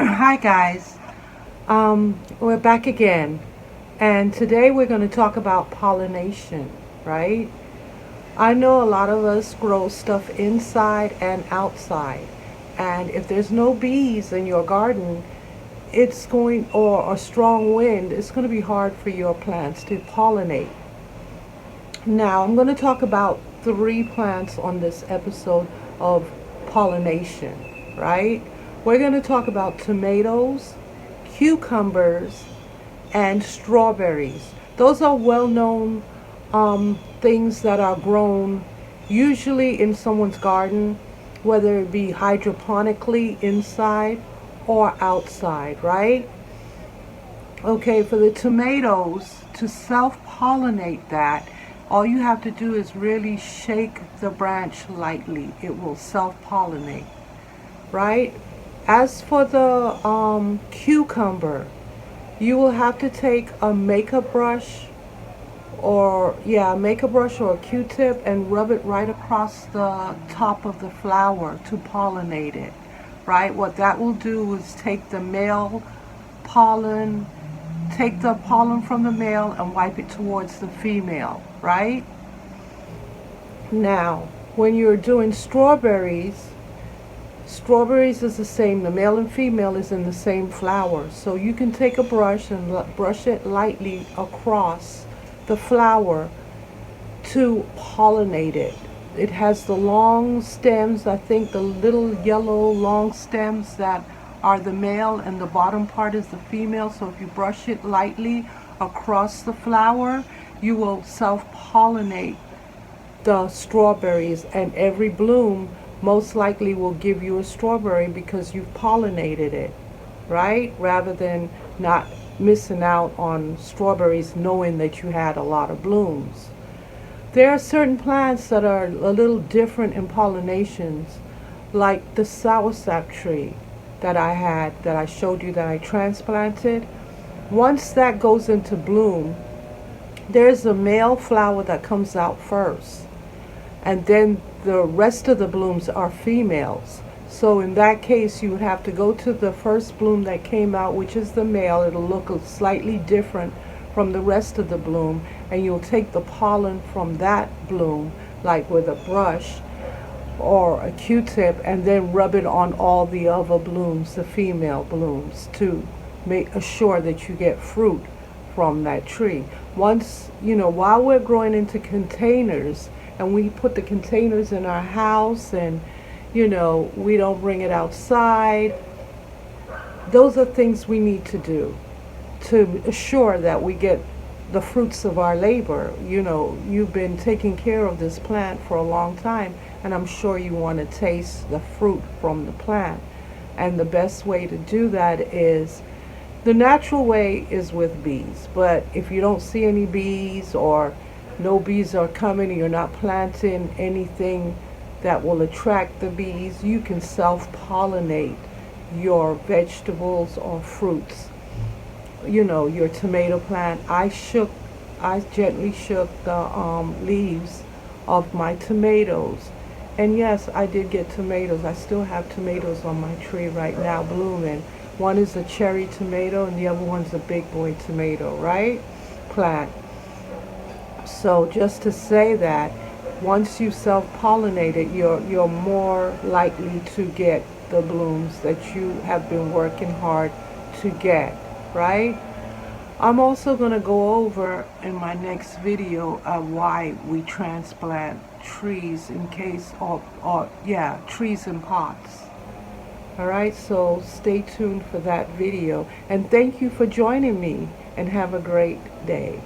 Hi guys, we're back again, and today we're going to talk about pollination, right? I know a lot of us grow stuff inside and outside, and if there's no bees in your garden, or a strong wind, it's going to be hard for your plants to pollinate. Now, I'm going to talk about three plants on this episode of pollination, right? We're going to talk about tomatoes, cucumbers, and strawberries. Those are well known things that are grown usually in someone's garden, whether it be hydroponically inside or outside, right? Okay, for the tomatoes, to self pollinate that, all you have to do is really shake the branch lightly. It will self pollinate, right? As for the cucumber, you will have to take a makeup brush a makeup brush or a Q-tip and rub it right across the top of the flower to pollinate it, right? What that will do is take the pollen, take the pollen from the male and wipe it towards the female, right? Now, when you're doing strawberries is the same. The male and female is in the same flower. So you can take a brush and brush it lightly across the flower to pollinate it. It has the long stems, I think the little yellow long stems that are the male and the bottom part is the female. So if you brush it lightly across the flower, you will self-pollinate the strawberries, and every bloom most likely will give you a strawberry because you've pollinated it, right? Rather than not missing out on strawberries knowing that you had a lot of blooms. There are certain plants that are a little different in pollinations, like the soursop tree that I showed you that I transplanted. Once that goes into bloom, there's a male flower that comes out first, and then the rest of the blooms are females. So in that case, you would have to go to the first bloom that came out, which is the male. It'll look slightly different from the rest of the bloom, and you'll take the pollen from that bloom, like with a brush or a Q-tip, and then rub it on all the other blooms, the female blooms, to make assure that you get fruit from that tree. Once, while we're growing into containers, and we put the containers in our house, and we don't bring it outside, those are things we need to do to assure that we get the fruits of our labor. You've been taking care of this plant for a long time, and I'm sure you want to taste the fruit from the plant. And the best way to do that is, the natural way is with bees. But if you don't see any bees, or no bees are coming, and you're not planting anything that will attract the bees, you can self-pollinate your vegetables or fruits. Your tomato plant. I gently shook the leaves of my tomatoes, and yes, I did get tomatoes. I still have tomatoes on my tree right now blooming. One is a cherry tomato and the other one's a big boy tomato, right? Plant. So just to say that once you self-pollinate it, you're more likely to get the blooms that you have been working hard to get, right? I'm also going to go over in my next video why we transplant trees trees in pots. All right, so stay tuned for that video, and thank you for joining me, and have a great day.